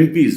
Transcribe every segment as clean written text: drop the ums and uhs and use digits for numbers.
MPs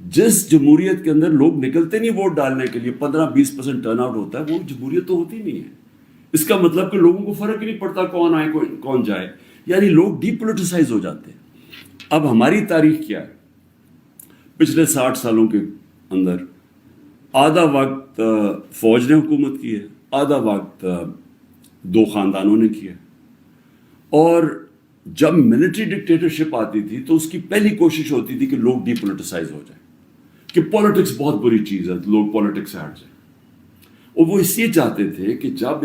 جس جمہوریت کے اندر لوگ نکلتے نہیں ووٹ ڈالنے کے لیے، 15-20% ٹرن آؤٹ ہوتا ہے، وہ جمہوریت تو ہوتی نہیں ہے. اس کا مطلب کہ لوگوں کو فرق ہی نہیں پڑتا کون آئے کون جائے، یعنی لوگ ڈی پولیٹیسائز ہو جاتے ہیں. اب ہماری تاریخ کیا ہے؟ پچھلے 60 سالوں کے اندر آدھا وقت فوج نے حکومت کی ہے، آدھا وقت 2 خاندانوں نے کیا. اور جب ملٹری ڈکٹیٹرشپ آتی تھی تو اس کی پہلی کوشش ہوتی تھی کہ لوگ ڈی پولیٹیسائز ہو جائیں، کہ پولیٹکس بہت بری چیز ہے، لوگ پولیٹکس سے ہٹ جائیں. اور وہ اس لیے چاہتے تھے کہ جب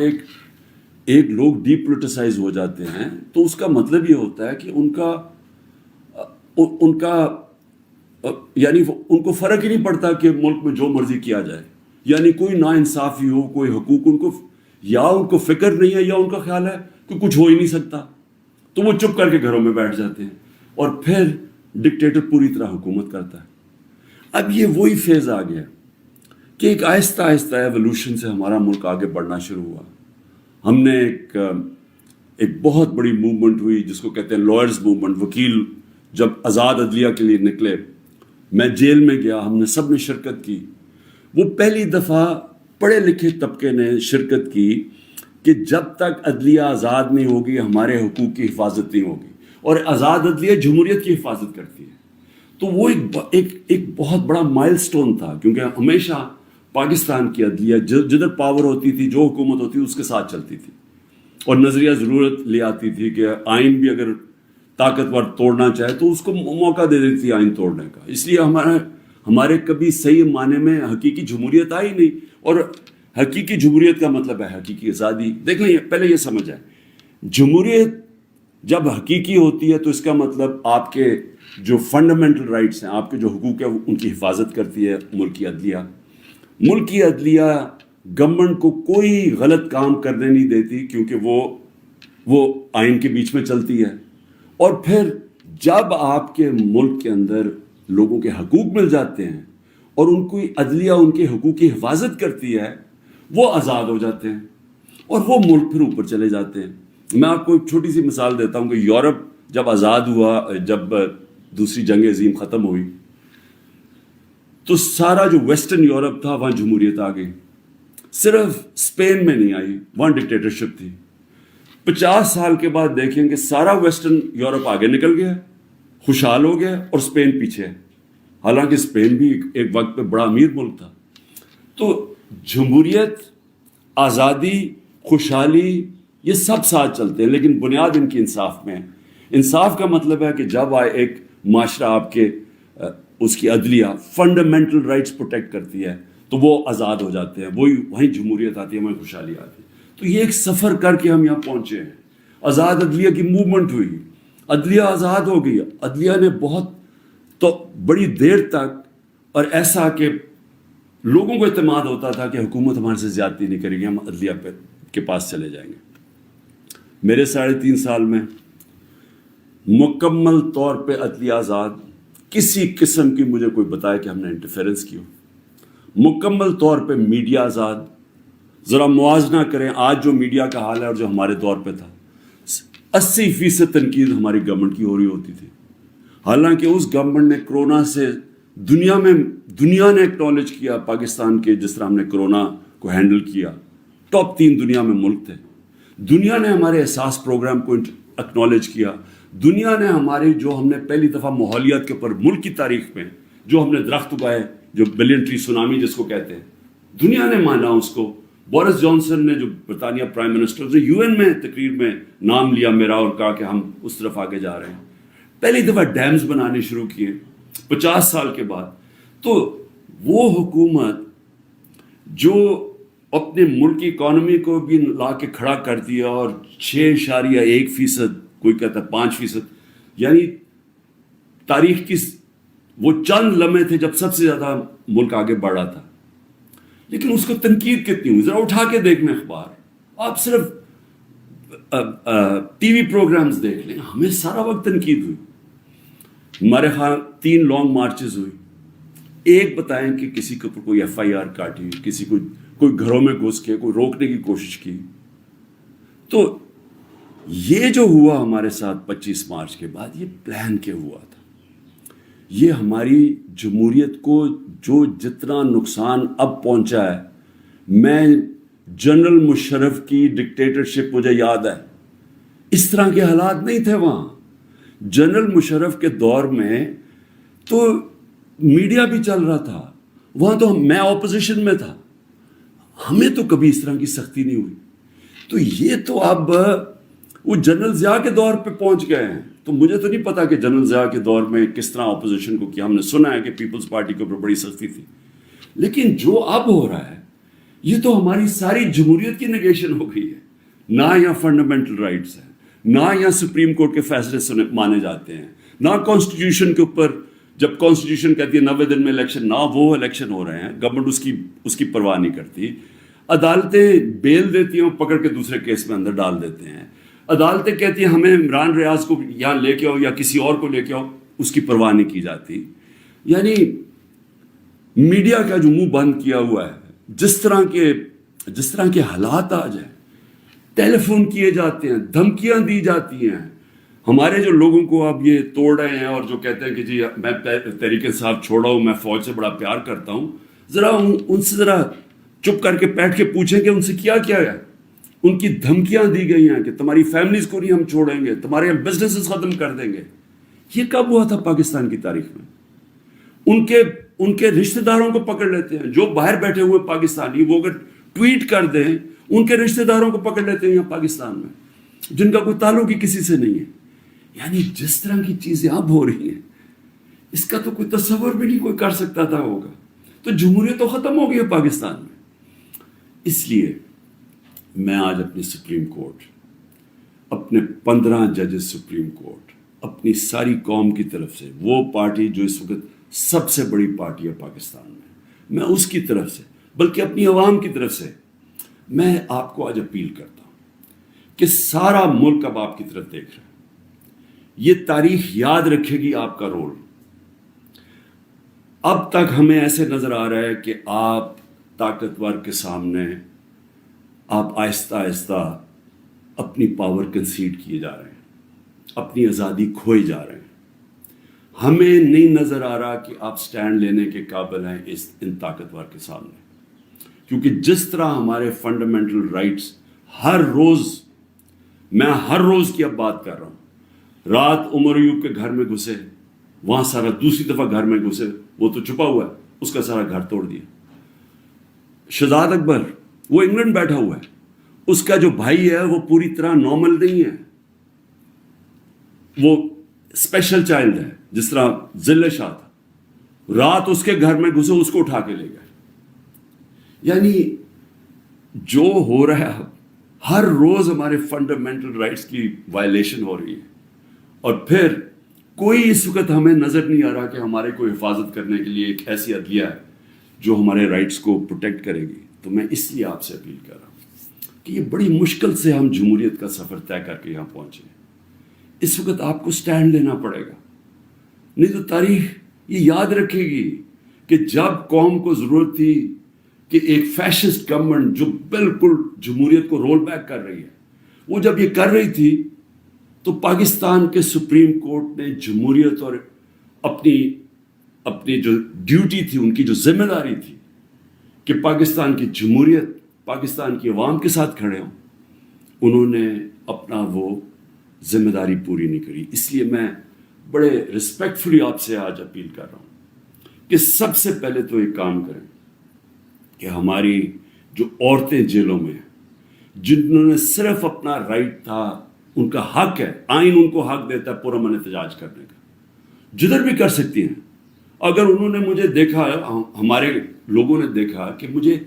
ایک لوگ ڈی پولیٹیسائز ہو جاتے ہیں تو اس کا مطلب یہ ہوتا ہے کہ ان کا یعنی ان کو فرق ہی نہیں پڑتا کہ ملک میں جو مرضی کیا جائے، یعنی کوئی نا انصافی ہو، کوئی حقوق ان کو فکر نہیں ہے، یا ان کا خیال ہے کہ کچھ ہو ہی نہیں سکتا، تو وہ چپ کر کے گھروں میں بیٹھ جاتے ہیں اور پھر ڈکٹیٹر پوری طرح حکومت کرتا ہے. اب یہ وہی فیز آ گیا کہ ایک آہستہ آہستہ ایوولوشن سے ہمارا ملک آگے بڑھنا شروع ہوا. ہم نے ایک بہت بڑی موومنٹ ہوئی جس کو کہتے ہیں لائرز موومنٹ. وکیل جب آزاد عدلیہ کے لیے نکلے، میں جیل میں گیا، ہم نے سب نے شرکت کی. وہ پہلی دفعہ پڑھے لکھے طبقے نے شرکت کی کہ جب تک عدلیہ آزاد نہیں ہوگی ہمارے حقوق کی حفاظت نہیں ہوگی، اور آزاد عدلیہ جمہوریت کی حفاظت کرتی ہے. تو وہ ایک بہت بڑا مائل سٹون تھا، کیونکہ ہمیشہ پاکستان کی عدلیہ جدھر پاور ہوتی تھی، جو حکومت ہوتی تھی اس کے ساتھ چلتی تھی، اور نظریہ ضرورت لے آتی تھی کہ آئین بھی اگر طاقتور توڑنا چاہے تو اس کو موقع دے دیتی تھی آئین توڑنے کا. اس لیے ہمارے کبھی صحیح معنی میں حقیقی جمہوریت آئی نہیں. اور حقیقی جمہوریت کا مطلب ہے حقیقی آزادی. دیکھ لیں، پہلے یہ سمجھ آئے، جمہوریت جب حقیقی ہوتی ہے تو اس کا مطلب آپ کے جو فنڈامنٹل رائٹس ہیں، آپ کے جو حقوق ہیں، ان کی حفاظت کرتی ہے ملکی عدلیہ. ملکی عدلیہ گورنمنٹ کو کوئی غلط کام کرنے نہیں دیتی، کیونکہ وہ آئین کے بیچ میں چلتی ہے. اور پھر جب آپ کے ملک کے اندر لوگوں کے حقوق مل جاتے ہیں اور ان کی عدلیہ ان کے حقوق کی حفاظت کرتی ہے، وہ آزاد ہو جاتے ہیں اور وہ ملک پھر اوپر چلے جاتے ہیں. میں آپ کو ایک چھوٹی سی مثال دیتا ہوں کہ یورپ جب آزاد ہوا، جب دوسری جنگ عظیم ختم ہوئی، تو سارا جو ویسٹرن یورپ تھا وہاں جمہوریت آ گئی. صرف اسپین میں نہیں آئی، وہاں ڈکٹیٹرشپ تھی. 50 سال کے بعد دیکھیں کہ سارا ویسٹرن یورپ آگے نکل گیا، خوشحال ہو گیا، اور اسپین پیچھے ہے، حالانکہ اسپین بھی ایک وقت پہ بڑا امیر ملک تھا. تو جمہوریت، آزادی، خوشحالی، یہ سب ساتھ چلتے ہیں، لیکن بنیاد ان کی انصاف میں ہے. انصاف کا مطلب ہے کہ جب ایک معاشرہ آپ کے اس کی عدلیہ فنڈامنٹل رائٹس پروٹیکٹ کرتی ہے تو وہ آزاد ہو جاتے ہیں، وہیں جمہوریت آتی ہے، وہیں خوشحالی آتی ہے. تو یہ ایک سفر کر کے ہم یہاں پہنچے ہیں. آزاد عدلیہ کی موومنٹ ہوئی، عدلیہ آزاد ہو گئی. عدلیہ نے بہت تو بڑی دیر تک، اور ایسا کہ لوگوں کو اعتماد ہوتا تھا کہ حکومت ہمارے سے زیادتی نہیں کرے گی، ہم عدلیہ کے پاس چلے جائیں گے. میرے 3.5 سال میں مکمل طور پہ عدلیہ آزاد، کسی قسم کی مجھے کوئی بتائے کہ ہم نے انٹرفیرنس کی ہو. مکمل طور پہ میڈیا آزاد. ذرا موازنہ کریں آج جو میڈیا کا حال ہے اور جو ہمارے دور پہ تھا. 80% تنقید ہماری گورنمنٹ کی ہو رہی ہوتی تھی، حالانکہ اس گورنمنٹ نے کرونا سے دنیا نے ایکنالج کیا پاکستان کے، جس طرح ہم نے کرونا کو ہینڈل کیا. ٹاپ 3 دنیا میں ملک تھے. دنیا نے ہمارے احساس پروگرام کو ایکنالج کیا. دنیا نے جو ہم نے پہلی دفعہ ماحولیات کے اوپر ملک کی تاریخ میں جو ہم نے درخت اگائے، جو بلین ٹری سونامی جس کو کہتے ہیں، دنیا نے مانا اس کو. بورس جانسن نے، جو برطانیہ پرائم منسٹر، نے یو این میں تقریر میں نام لیا میرا اور کہا کہ ہم اس طرف آگے جا رہے ہیں. پہلی دفعہ ڈیمز بنانے شروع کیے 50 سال کے بعد. تو وہ حکومت جو اپنے ملک کی اکانومی کو بھی لا کے کھڑا کر دیا، اور 6.1%، کوئی کہتا ہے 5%، یعنی تاریخ کی وہ چند لمحے تھے جب سب سے زیادہ ملک آگے بڑھ رہا تھا. لیکن اس کو تنقید کتنی ہوئی، ذرا اٹھا کے دیکھ لیں اخبار، آپ صرف ٹی وی پروگرامز دیکھ لیں، ہمیں سارا وقت تنقید ہوئی. ہمارے خیال 3 لانگ مارچز ہوئی. ایک بتائیں کہ کسی کے اوپر کوئی FIR کاٹی، کسی کو کوئی گھروں میں گھس کے کوئی روکنے کی کوشش کی. تو یہ جو ہوا ہمارے ساتھ 25 مارچ کے بعد، یہ پلان کے ہوا تھا. یہ ہماری جمہوریت کو جو جتنا نقصان اب پہنچا ہے، میں جنرل مشرف کی ڈکٹیٹرشپ مجھے یاد ہے، اس طرح کے حالات نہیں تھے وہاں. جنرل مشرف کے دور میں تو میڈیا بھی چل رہا تھا، وہاں تو میں اپوزیشن میں تھا، ہمیں تو کبھی اس طرح کی سختی نہیں ہوئی. تو یہ تو اب وہ جنرل ضیاء کے دور پہ پہنچ گئے ہیں. تو مجھے تو نہیں پتا کہ جنرل ضیاء کے دور میں کس طرح اپوزیشن کو کیا. ہم نے سنا ہے کہ پیپلز پارٹی کے اوپر بڑی سختی تھی، لیکن جو اب ہو رہا ہے یہ تو ہماری ساری جمہوریت کی نگیشن ہو گئی ہے. نہ یہاں فنڈامنٹل رائٹس ہیں، نہ یہاں سپریم کورٹ کے فیصلے مانے جاتے ہیں، نہ کانسٹیٹیوشن کے اوپر جب کانسٹیٹیوشن کہتی ہے 90 دن میں الیکشن، نہ وہ الیکشن ہو رہے ہیں. گورنمنٹ اس کی پرواہ نہیں کرتی. عدالتیں بیل دیتی ہیں، پکڑ کے دوسرے کیس میں اندر ڈال دیتے ہیں. عدالتیں کہتی ہیں ہمیں عمران ریاض کو یہاں لے کے آؤ یا کسی اور کو لے کے آؤ، اس کی پرواہ نہیں کی جاتی. یعنی میڈیا کا جو منہ بند کیا ہوا ہے، جس طرح کے حالات آ جائیں، ٹیلی فون کیے جاتے ہیں، دھمکیاں دی جاتی ہیں. ہمارے جو لوگوں کو اب یہ توڑ رہے ہیں اور جو کہتے ہیں کہ جی میں تحریک انصاف چھوڑا ہوں، میں فوج سے بڑا پیار کرتا ہوں، ذرا ان سے ذرا چپ کر کے بیٹھ کے پوچھیں کہ ان سے کیا کیا ہے. ان کی دھمکیاں دی گئی ہیں کہ تمہاری فیملیز کو نہیں ہم چھوڑیں گے، تمہارے بزنسز ختم کر دیں گے. یہ کب ہوا تھا پاکستان کی تاریخ میں؟ ان کے رشتہ داروں کو پکڑ لیتے ہیں، جو باہر بیٹھے ہوئے پاکستانی، وہ اگر ٹویٹ کر دیں ان کے رشتہ داروں کو پکڑ لیتے ہیں یہاں پاکستان میں، جن کا کوئی تعلق ہی کسی سے نہیں ہے. یعنی جس طرح کی چیزیں اب ہو رہی ہیں، اس کا تو کوئی تصور بھی نہیں کوئی کر سکتا تھا ہوگا. تو جمہوریت تو ختم ہو گئی ہے پاکستان میں. اس لیے میں آج اپنی سپریم کورٹ، اپنے 15 ججز سپریم کورٹ، اپنی ساری قوم کی طرف سے، وہ پارٹی جو اس وقت سب سے بڑی پارٹی ہے پاکستان میں اس کی طرف سے، بلکہ اپنی عوام کی طرف سے میں آپ کو آج اپیل کرتا ہوں کہ سارا ملک اب آپ کی طرف دیکھ رہا ہے. یہ تاریخ یاد رکھے گی آپ کا رول. اب تک ہمیں ایسے نظر آ رہا ہے کہ آپ طاقتور کے سامنے آپ آہستہ آہستہ اپنی پاور کنسیڈ کیے جا رہے ہیں، اپنی آزادی کھوئے جا رہے ہیں. ہمیں نہیں نظر آ رہا کہ آپ سٹینڈ لینے کے قابل ہیں ان طاقتور کے سامنے، کیونکہ جس طرح ہمارے فنڈامنٹل رائٹس ہر روز کی اب بات کر رہا ہوں. رات عمر ایوب کے گھر میں گھسے، وہاں سارا دوسری دفعہ گھر میں گھسے، وہ تو چھپا ہوا ہے، اس کا سارا گھر توڑ دیا. شہزاد اکبر وہ انگلینڈ بیٹھا ہوا ہے، اس کا جو بھائی ہے وہ پوری طرح نارمل نہیں ہے، وہ اسپیشل چائلڈ ہے، جس طرح ذل شاہ تھا. رات اس کے گھر میں گھسے، اس کو اٹھا کے لے گئے. یعنی جو ہو رہا ہے ہر روز ہمارے فنڈامنٹل رائٹس کی وائلیشن ہو رہی ہے، اور پھر کوئی اس وقت ہمیں نظر نہیں آ رہا کہ ہمارے کو حفاظت کرنے کے لیے ایک ایسی عدلیہ ہے جو ہمارے رائٹس کو پروٹیکٹ کرے گی. تو میں اس لیے آپ سے اپیل کر رہا ہوں کہ یہ بڑی مشکل سے ہم جمہوریت کا سفر طے کر کے یہاں پہنچے. اس وقت آپ کو سٹینڈ لینا پڑے گا، نہیں تو تاریخ یہ یاد رکھے گی کہ جب قوم کو ضرورت تھی کہ ایک فیشسٹ گورنمنٹ جو بالکل جمہوریت کو رول بیک کر رہی ہے، وہ جب یہ کر رہی تھی تو پاکستان کے سپریم کورٹ نے جمہوریت اور اپنی جو ڈیوٹی تھی، ان کی جو ذمہ داری تھی کہ پاکستان کی جمہوریت پاکستان کی عوام کے ساتھ کھڑے ہوں، انہوں نے اپنا وہ ذمہ داری پوری نہیں کری. اس لیے میں بڑے رسپیکٹفلی آپ سے آج اپیل کر رہا ہوں کہ سب سے پہلے تو ایک کام کریں کہ ہماری جو عورتیں جیلوں میں ہیں، جنہوں نے صرف اپنا رائٹ تھا، ان کا حق ہے، آئین ان کو حق دیتا ہے پرامن احتجاج کرنے کا، جدھر بھی کر سکتی ہیں. اگر انہوں نے مجھے دیکھا، ہمارے لوگوں نے دیکھا کہ مجھے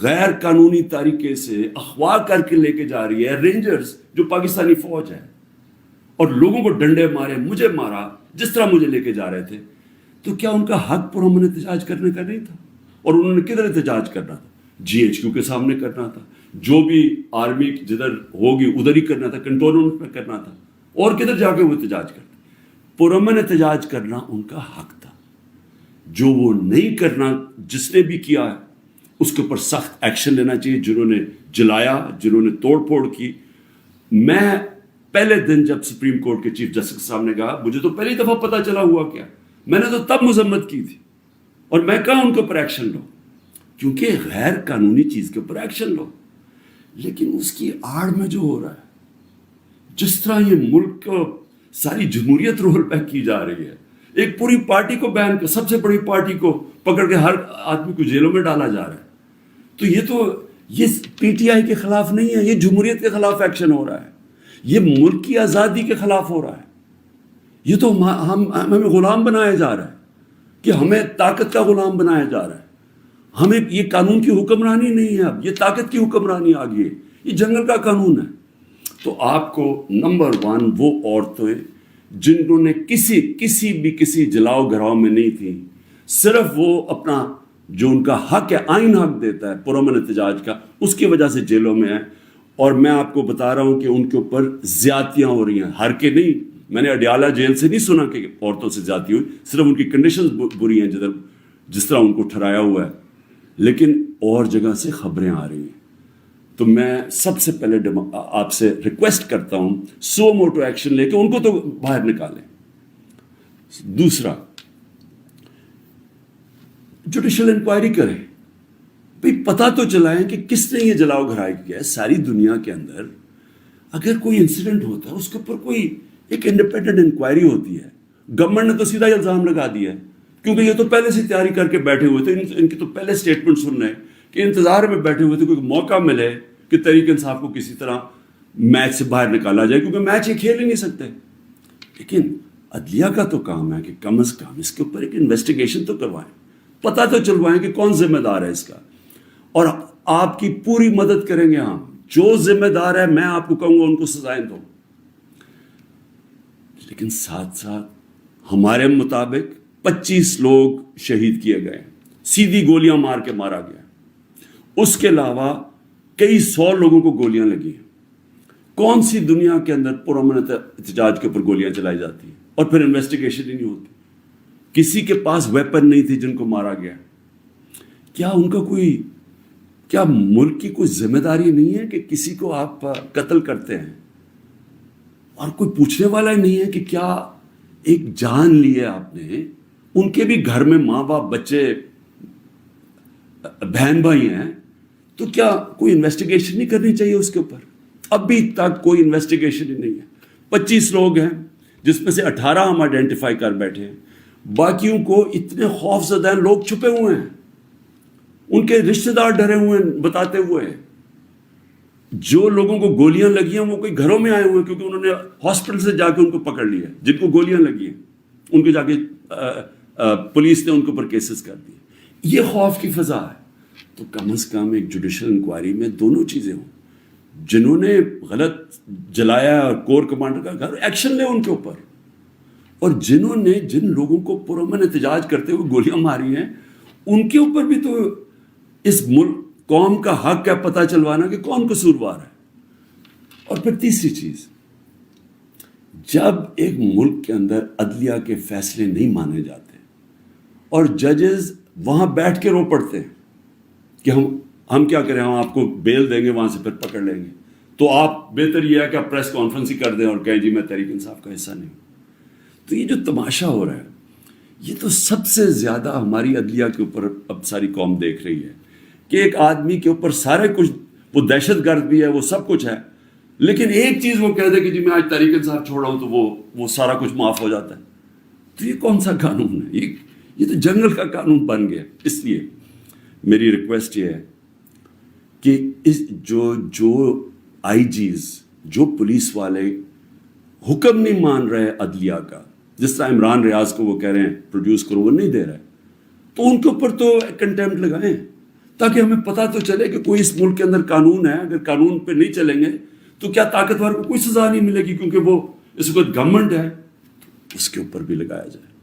غیر قانونی طریقے سے اغوا کر کے لے کے جا رہی ہے رینجرز جو پاکستانی فوج ہے، اور لوگوں کو ڈنڈے مارے، مجھے مارا، جس طرح مجھے لے کے جا رہے تھے، تو کیا ان کا حق پرامن احتجاج کرنے کا نہیں تھا؟ اور انہوں نے کدھر احتجاج کرنا تھا؟ GHQ کے سامنے کرنا تھا، جو بھی آرمی جدھر ہوگی ادھر ہی کرنا تھا، کنٹونمنٹ میں کرنا تھا، اور کدھر جا کے وہ احتجاج کرتے. پرامن احتجاج کرنا ان کا حق تھا. جو وہ نہیں کرنا، جس نے بھی کیا ہے اس کے اوپر سخت ایکشن لینا چاہیے. جنہوں نے جلایا، جنہوں نے توڑ پھوڑ کی. میں پہلے دن جب سپریم کورٹ کے چیف جسٹس کے سامنے گیا، مجھے تو پہلی دفعہ پتہ چلا ہوا کیا میں نے تو تب مذمت کی تھی اور میں کہا ان کے اوپر ایکشن لو، کیونکہ غیر قانونی چیز کے اوپر ایکشن لو. لیکن اس کی آڑ میں جو ہو رہا ہے، جس طرح یہ ملک کو ساری جمہوریت رول بیک کی جا رہی ہے، ایک پوری پارٹی کو بین کر، سب سے بڑی پارٹی کو پکڑ کے ہر آدمی کو جیلوں میں ڈالا جا رہا ہے. تو یہ پی ٹی آئی کے خلاف نہیں ہے، یہ جمہوریت کے خلاف ایکشن ہو رہا ہے، یہ ملک کی آزادی کے خلاف ہو رہا ہے. یہ تو ہمیں غلام بنایا جا رہا ہے، کہ ہمیں طاقت کا غلام بنایا جا رہا ہے. ہمیں یہ قانون کی حکمرانی نہیں ہے، اب یہ طاقت کی حکمرانی آ گئی ہے، یہ جنگل کا قانون ہے. تو آپ کو نمبر 1 وہ عورتیں جنہوں نے کسی جلاؤ گھراؤ میں نہیں تھی، صرف وہ اپنا جو ان کا حق ہے، آئین حق دیتا ہے پرامن احتجاج کا، اس کی وجہ سے جیلوں میں ہیں. اور میں آپ کو بتا رہا ہوں کہ ان کے اوپر زیادتیاں ہو رہی ہیں، ہر کے نہیں. میں نے اڈیالہ جیل سے نہیں سنا کہ عورتوں سے زیادتی ہوئی، صرف ان کی کنڈیشنز بری ہیں جس طرح ان کو ٹھہرایا ہوا ہے، لیکن اور جگہ سے خبریں آ رہی ہیں. تو میں سب سے پہلے آپ سے ریکویسٹ کرتا ہوں، سو موٹو ایکشن لے کے ان کو تو باہر نکالیں. دوسرا، جوڈیشل انکوائری کریں. بھئی پتہ تو چلائیں کہ کس نے یہ جلاؤ گھرائی کیا ہے. ساری دنیا کے اندر اگر کوئی انسیڈنٹ ہوتا ہے، اس کے اوپر کوئی ایک انڈیپینڈنٹ انکوائری ہوتی ہے. گورنمنٹ نے تو سیدھا الزام لگا دیا ہے، کیونکہ یہ تو پہلے سے تیاری کر کے بیٹھے ہوئے تھے. ان کی تو پہلے سٹیٹمنٹ سن رہے ہیں کہ انتظار میں بیٹھے ہوئے تھے کوئی موقع ملے کہ تحریک انصاف کو کسی طرح میچ سے باہر نکالا جائے، کیونکہ میچ یہ کھیل ہی نہیں سکتے. لیکن عدلیہ کا تو کام ہے کہ کم از کم اس کے اوپر ایک انویسٹیگیشن تو کروائیں، پتہ تو چلوائیں کہ کون ذمہ دار ہے اس کا. اور آپ کی پوری مدد کریں گے ہم. جو ذمہ دار ہے میں آپ کو کہوں گا ان کو سزائیں دو. لیکن ساتھ ساتھ ہمارے مطابق 25 لوگ شہید کیے گئے، سیدھی گولیاں مار کے مارا گیا. اس کے علاوہ کئی 100 لوگوں کو گولیاں لگی ہیں. کون سی دنیا کے اندر پرامن احتجاج کے اوپر گولیاں چلائی جاتی ہیں اور پھر انویسٹیگیشن ہی نہیں ہوتی؟ کسی کے پاس ویپن نہیں تھی جن کو مارا گیا. کیا ان کا کیا ملک کی کوئی ذمہ داری نہیں ہے کہ کسی کو آپ قتل کرتے ہیں اور کوئی پوچھنے والا ہی نہیں ہے کہ کیا ایک جان لی ہے آپ نے؟ ان کے بھی گھر میں ماں باپ، بچے، بہن بھائی ہیں، تو کیا کوئی انویسٹیگیشن نہیں کرنی چاہیے اس کے اوپر؟ ابھی تک کوئی انویسٹیگیشن ہی نہیں ہے. 25 لوگ ہیں جس میں سے 18 ہم آئیڈینٹیفائی کر بیٹھے ہیں، باقیوں کو اتنے خوف زدہ ہیں، لوگ چھپے ہوئے ہیں، ان کے رشتہ دار ڈرے ہوئے ہیں بتاتے ہوئے. جو لوگوں کو گولیاں لگی ہیں وہ کوئی گھروں میں آئے ہوئے ہیں، کیونکہ انہوں نے ہاسپٹل سے جا کے ان کو پکڑ لیا. جن کو گولیاں لگی ہیں ان کو جا کے پولیس نے ان کے اوپر کیسز کر دیے. یہ خوف کی فضا ہے. تو کم از کم ایک جوڈیشل انکوائری میں دونوں چیزیں ہوں. جنہوں نے غلط جلایا کور کمانڈر کا گھر، ایکشن لے ان کے اوپر. اور جن لوگوں کو پرامن احتجاج کرتے ہوئے گولیاں ماری ہیں، ان کے اوپر بھی تو اس ملک قوم کا حق ہے پتہ چلوانا کہ کون قصوروار ہے. اور پھر تیسری چیز، جب ایک ملک کے اندر عدلیہ کے فیصلے نہیں مانے جاتے اور ججز وہاں بیٹھ کے رو پڑتے ہیں کہ ہم کیا کریں، ہم آپ کو بیل دیں گے، وہاں سے پھر پکڑ لیں گے، تو آپ بہتر یہ ہے کہ آپ پریس کانفرنس ہی کر دیں اور کہیں جی میں تحریک انصاف کا حصہ نہیں ہوں. تو یہ جو تماشا ہو رہا ہے، یہ تو سب سے زیادہ ہماری عدلیہ کے اوپر اب ساری قوم دیکھ رہی ہے کہ ایک آدمی کے اوپر سارے کچھ، وہ دہشت گرد بھی ہے، وہ سب کچھ ہے، لیکن ایک چیز وہ کہہ دے کہ جی میں آج تحریک انصاف چھوڑ رہا ہوں تو وہ سارا کچھ معاف ہو جاتا ہے. تو یہ کون سا قانون ہے؟ یہ تو جنگل کا قانون بن گیا. اس لیے میری ریکویسٹ یہ ہے کہ جو آئی جیز، جو پولیس والے حکم نہیں مان رہے عدلیہ کا، جس طرح عمران ریاض کو وہ کہہ رہے ہیں پروڈیوس کرو، وہ نہیں دے رہے، تو ان کے اوپر تو کنٹیمپٹ لگائیں تاکہ ہمیں پتہ تو چلے کہ کوئی اس ملک کے اندر قانون ہے. اگر قانون پہ نہیں چلیں گے تو کیا طاقتور کو کوئی سزا نہیں ملے گی، کیونکہ وہ اس وقت گورنمنٹ ہے. اس کے اوپر بھی لگایا جائے.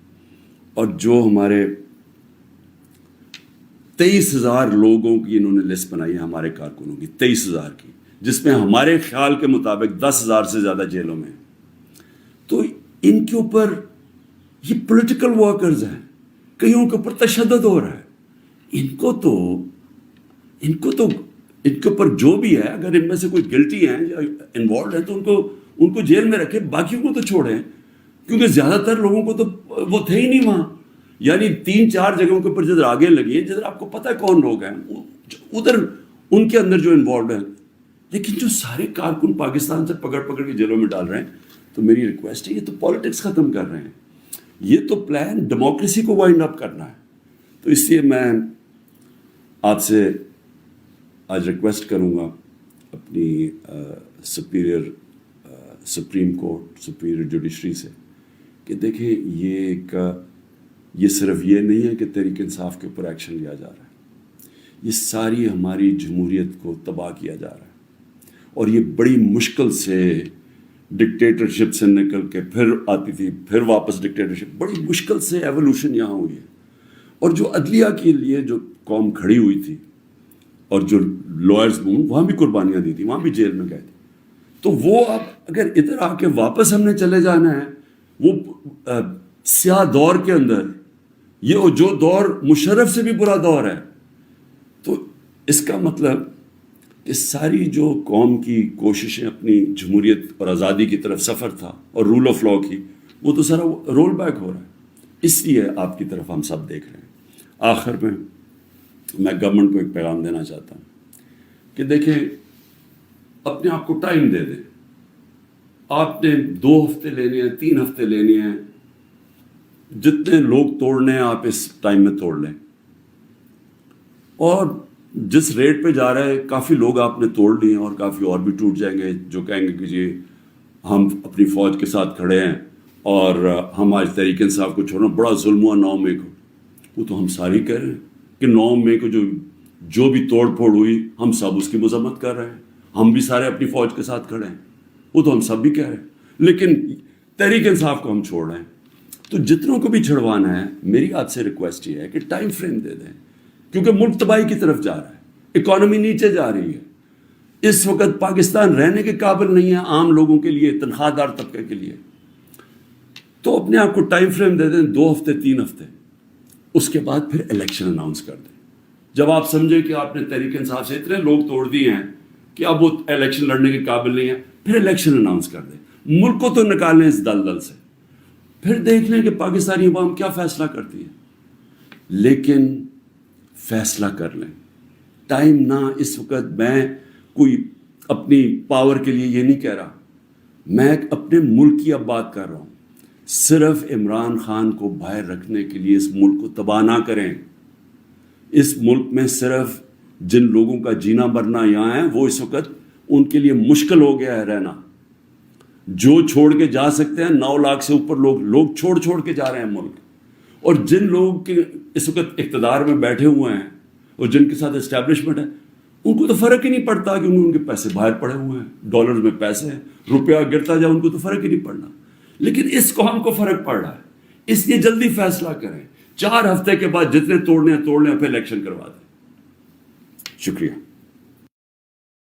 اور جو ہمارے 23,000 لوگوں کی انہوں نے لسٹ بنائی ہے ہمارے کارکنوں کی، 23,000 کی، جس میں ہمارے خیال کے مطابق 10,000 سے زیادہ جیلوں میں. تو ان کے اوپر یہ پولیٹیکل ورکرز ہیں، کئیوں کے اوپر تشدد ہو رہا ہے. ان کے اوپر جو بھی ہے، اگر ان میں سے کوئی گلٹی ہیں یا انوالوڈ ہیں تو ان کو جیل میں رکھے، باقیوں کو تو چھوڑیں. کیونکہ زیادہ تر لوگوں کو تو وہ تھے ہی نہیں وہاں. یعنی 3-4 جگہوں کے اوپر جدھر آگے لگی ہے, جدھر آپ کو پتہ ہے کون لوگ ہیں ادھر ان کے اندر جو انوالوڈ ہیں. لیکن جو سارے کارکن پاکستان سے پکڑ کے جیلوں میں ڈال رہے ہیں, تو میری ریکویسٹ ہے, یہ تو پالیٹکس ختم کر رہے ہیں, یہ تو پلان ڈیموکریسی کو وائنڈ اپ کرنا ہے. تو اس لیے میں آپ سے آج ریکویسٹ کروں گا اپنی سپریم کورٹ, سپیریئر جوڈیشری سے, کہ دیکھیں یہ صرف یہ نہیں ہے کہ تحریک انصاف کے اوپر ایکشن لیا جا رہا ہے, یہ ساری ہماری جمہوریت کو تباہ کیا جا رہا ہے. اور یہ بڑی مشکل سے ڈکٹیٹرشپ سے نکل کے پھر آتی تھی, پھر واپس ڈکٹیٹرشپ, بڑی مشکل سے ایولیوشن یہاں ہوئی ہے. اور جو عدلیہ کے لیے جو قوم کھڑی ہوئی تھی اور جو لائرز وہاں بھی قربانیاں دی تھی, وہاں بھی جیل میں گئے تھے. تو وہ اب اگر ادھر آ کے واپس ہم نے چلے جانا ہے وہ سیاہ دور کے اندر, یہ جو دور مشرف سے بھی برا دور ہے, تو اس کا مطلب کہ ساری جو قوم کی کوششیں اپنی جمہوریت اور آزادی کی طرف سفر تھا اور رول آف لا کی, وہ تو سارا رول بیک ہو رہا ہے. اس لیے آپ کی طرف ہم سب دیکھ رہے ہیں. آخر میں گورنمنٹ کو ایک پیغام دینا چاہتا ہوں کہ دیکھیں, اپنے آپ کو ٹائم دے دیں. آپ نے 2 ہفتے لینے ہیں, 3 ہفتے لینے ہیں, جتنے لوگ توڑنے ہیں آپ اس ٹائم میں توڑ لیں. اور جس ریٹ پہ جا رہا ہے کافی لوگ آپ نے توڑ لیے ہیں, اور کافی اور بھی ٹوٹ جائیں گے جو کہیں گے کہ جی ہم اپنی فوج کے ساتھ کھڑے ہیں اور ہم آج تحریک انصاف کو چھوڑنا, بڑا ظلم ہوا 9 مئی کو. وہ تو ہم ساری کہہ رہے ہیں کہ 9 مئی کو جو بھی توڑ پھوڑ ہوئی ہم سب اس کی مذمت کر رہے ہیں, ہم بھی سارے اپنی فوج کے ساتھ کھڑے ہیں, وہ تو ہم سب بھی کہہ رہے ہیں. لیکن تحریک انصاف کو ہم چھوڑ رہے ہیں. تو جتنوں کو بھی چھڑوانا ہے, میری آپ سے ریکویسٹ یہ ہے کہ ٹائم فریم دے دیں, کیونکہ ملک تباہی کی طرف جا رہا ہے, اکانومی نیچے جا رہی ہے. اس وقت پاکستان رہنے کے قابل نہیں ہے عام لوگوں کے لیے, تنخواہ دار طبقے کے لیے. تو اپنے آپ کو ٹائم فریم دے دیں, 2 ہفتے 3 ہفتے, اس کے بعد پھر الیکشن اناؤنس کر دیں. جب آپ سمجھیں کہ آپ نے تحریک انصاف سے اتنے لوگ توڑ دیے ہیں کہ اب وہ الیکشن لڑنے کے قابل نہیں ہے, پھر الیکشن اناؤنس کر دیں. ملک کو تو نکالیں اس دلدل سے, پھر دیکھ لیں کہ پاکستانی عوام کیا فیصلہ کرتی ہے. لیکن فیصلہ کر لیں, ٹائم نہ اس وقت. میں کوئی اپنی پاور کے لیے یہ نہیں کہہ رہا, میں اپنے ملک کی اب بات کر رہا ہوں. صرف عمران خان کو باہر رکھنے کے لیے اس ملک کو تباہ نہ کریں. اس ملک میں صرف جن لوگوں کا جینا مرنا یہاں ہے, وہ اس وقت ان کے لیے مشکل ہو گیا ہے رہنا. جو چھوڑ کے جا سکتے ہیں, 9 لاکھ سے اوپر لوگ چھوڑ کے جا رہے ہیں ملک. اور جن لوگوں کے اس وقت اقتدار میں بیٹھے ہوئے ہیں اور جن کے ساتھ اسٹیبلشمنٹ ہے, ان کو تو فرق ہی نہیں پڑتا کہ ان کے پیسے باہر پڑے ہوئے ہیں, ڈالرز میں پیسے ہیں, روپیہ گرتا جائے ان کو تو فرق ہی نہیں پڑنا. لیکن اس کو ہم کو فرق پڑ رہا ہے. اس لیے جلدی فیصلہ کریں, 4 ہفتے کے بعد جتنے توڑنے ہیں توڑ لیں, پھر الیکشن کروا دیں. شکریہ.